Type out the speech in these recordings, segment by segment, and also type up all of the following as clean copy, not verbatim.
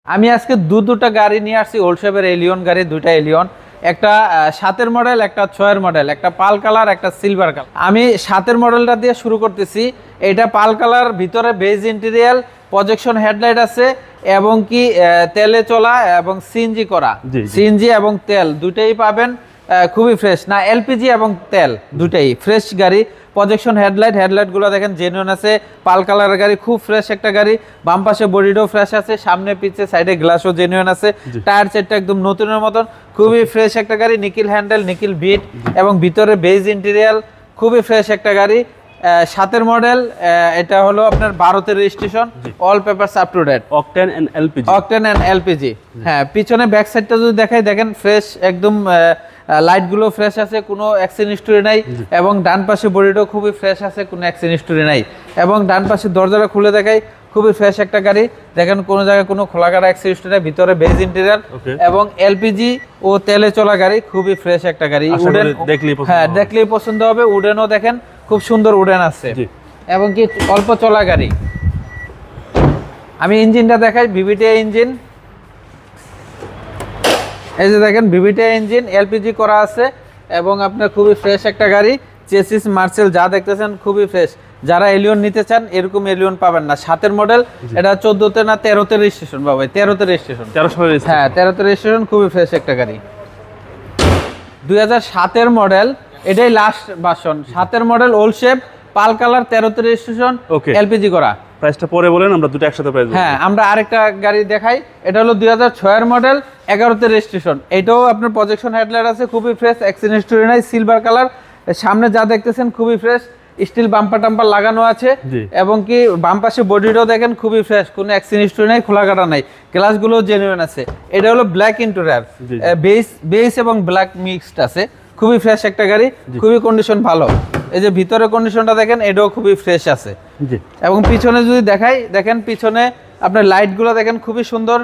আমি আজকে দুটা গাড়ি নিয়ে আসছি ওল্ড শেপের এলিয়ন গাড়ি, দুইটা এলিয়ন, একটা 7-এর মডেল, একটা 6-এর মডেল, একটা পাল কালার, একটা সিলভার কালার। আমি 7-এর মডেলটা দিয়ে শুরু করতেছি। এটা পাল কালার, ভিতরে বেজ ইন্টেরিয়াল, প্রজেকশন হেডলাইট আছে এবং কি তেলে চলা এবং সিএনজি করা। সিএনজি এবং তেল দুইটাই পাবেন, খুবই ফ্রেশ, না এলপিজি এবং তেল দুটাই ফ্রেশ গাড়ি। প্রজেকশন হেডলাইটগুলো দেখেন জেনুইন আছে, পাল কালারের গাড়ি, খুব ফ্রেশ একটা গাড়ি। বাম পাশে বডিটাও ফ্রেশ আছে, সামনে পিছে সাইডে গ্লাসও জেনুইন আছে, টায়ার সেটটা একদম নতুনের মতন, খুবই ফ্রেশ একটা গাড়ি। নিকেল হ্যান্ডেল, নিকেল বিট এবং ভিতরে বেজ ইন্টেরিয়াল, খুবই ফ্রেশ একটা গাড়ি। 7-এর মডেল, এটা হলো আপনার ভারতের registration, all papers up to date, octane and LPG. Octane and LPG. হ্যাঁ, পিছনে ব্যাক সাইডটা যদি দেখাই, দেখেন ফ্রেশ একদম, লাইটগুলো ফ্রেশ আছে, কোনো অ্যাক্সিডেন্ট হিস্টরি নাই। এবং ডান পাশে বডিটাও খুবই ফ্রেশ আছে, কোনো অ্যাক্সিডেন্ট হিস্টরি নাই। এবং ডান পাশে দরজাটা খুলে দেখাই, খুবই ফ্রেশ একটা গাড়ি। দেখেন কোনো জায়গায় কোনো খোলাকাটা অ্যাক্সিডেন্ট হিস্টরি নাই, ভিতরে বেজ ইন্টেরিয়ার এবং এলপিজি ও তেলে চলা গাড়ি, খুবই ফ্রেশ একটা গাড়ি। উডেন হ্যাঁ, দেখলেই পছন্দ হবে। উডেনও দেখেন খুব সুন্দর উডেন আছে এবং কি অল্প চলা গাড়ি। আমি ইঞ্জিনটা দেখাই, ভিভিটিআই ইঞ্জিন। এই যে দেখেন ভিভিটিআই ইঞ্জিন, এলপিজি করা আছে এবং আপনার খুবই ফ্রেশ একটা গাড়ি। চেসিস মার্সেল যা দেখতেছেন খুবই ফ্রেশ। যারা এলিয়ন নিতে চান, এরকম এলিয়ন পাবেন না। 7-এর মডেল, এটা 14তে না 13তে রেজিস্ট্রেশন বাবা, 13তে রেজিস্ট্রেশন। হ্যাঁ, 13তে রেজিস্ট্রেশন, খুবই ফ্রেশ একটা গাড়ি। 2007-এর মডেল, এটাই লাস্ট ভার্সন। 7-এর model, old shape, pearl colour, 13তে রেজিস্ট্রেশন, এলপিজি করা। প্রাইসটা পরে বলেন, আমরা দুটো একসাথে প্রাইস বলবো। হ্যাঁ, আমরা আরেকটা গাড়ি দেখাই। এটা হলো 2006-এর মডেল, 11তে রেজিস্ট্রেশন। এটাও আপনার প্রজেকশন হেডলাইট আছে, খুবই ফ্রেশ, অ্যাক্সিডেন্ট হিস্টরি নাই, সিলভার কালার। সামনে যা দেখতেছেন খুবই ফ্রেশ, স্টিল বাম্পার টাম্পার লাগানো আছে এবং কি বাম পাশে বডিটাও দেখেন খুবই ফ্রেশ, কোনো অ্যাক্সিডেন্ট হিস্টরি নাই, খোলা কাটা নাই, গ্লাসগুলো জেনুইন আছে। এটা হলো ব্ল্যাক ইন্টেরিয়র, বেস এবং ব্ল্যাক মিক্সড আছে, খুবই ফ্রেশ একটা গাড়ি, খুবই কন্ডিশন ভালো। এই যে ভিতরে কন্ডিশনটা দেখেন, এটাও খুবই ফ্রেশ আছে। এবং পিছনে যদি দেখাই, দেখেন পিছনে আপনার লাইটগুলো দেখেন খুবই সুন্দর,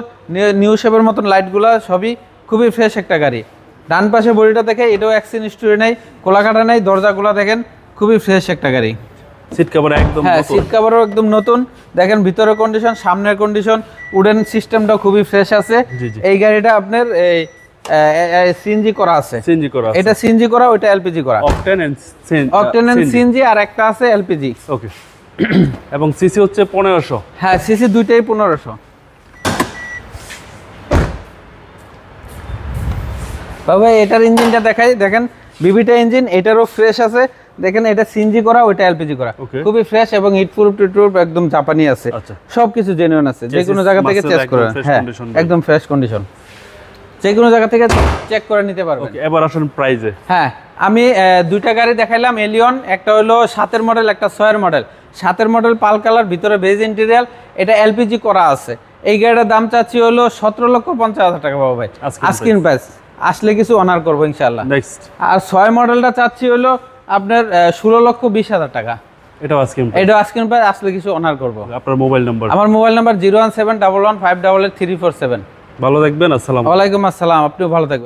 নিউ শেপের মতন লাইটগুলো, সবই খুবই ফ্রেশ একটা গাড়ি। ডান পাশে বডিটা দেখে, এটাও অ্যাক্সিডেন্ট হিস্টরি নাই, কোলাকাটা নাই, দরজাগুলো দেখেন খুবই ফ্রেশ একটা গাড়ি। সিট কভার একদম, হ্যাঁ, সিট কভারও একদম নতুন। দেখেন ভিতরে কন্ডিশন, সামনের কন্ডিশন, উডেন সিস্টেমটাও খুবই ফ্রেশ আছে। এই গাড়িটা আপনার এই সিএনজি করা আছে, এটা সিএনজি করা, ওইটা এলপিজি করা। অকটেন এন্ড সিএনজি, আর একটা আছে এলপিজি। ওকে। এবং সিসি হচ্ছে 1500। হ্যাঁ, সিসি দুইটাই 1500। বাবা, এটার ইঞ্জিনটা দেখাই, দেখেন ভিভিটিআই ইঞ্জিন, এটারও ফ্রেশ আছে। দেখেন এটা সিএনজি করা, ওইটা এলপিজি করা, খুবই ফ্রেশ এবং হিট প্রুফ একদম জাপানি আছে, সবকিছু জেনুইন আছে, যে কোনো জায়গা থেকে চেক করে। হ্যাঁ, একদম ফ্রেশ কন্ডিশন, যে কোনো জায়গা থেকে চেক করে নিতে পারবেন। এবার আসুন প্রাইজে। হ্যাঁ, আমি দুইটা গাড়ি দেখাইলাম এলিয়ন, একটা হলো 7-এর মডেল, একটা 6-এর মডেল। 7-এর মডেল পাল কালার, ভিতরে বেজ ইন্টেরিয়াল, এটা এলপিজি করা আছে। এই গাড়িটার দাম চাচ্ছি হলো 17,50,000 টাকা বাবা ভাই, আস্কিং প্রাইস। আসলে কিছু অনার করবো ইনশাআল্লাহ। আর 6 মডেলটা চাচ্ছি হলো আপনার 16,20,000 টাকা। এটা আস্কিং প্রাইস, আসলে কিছু অনার করবো। আপনার মোবাইল নাম্বার? আমার মোবাইল নাম্বার 01711588347। ভালো থাকবেন। আসসালাম। ওয়ালাইকুম আসসালাম, আপনিও ভালো থাকবেন।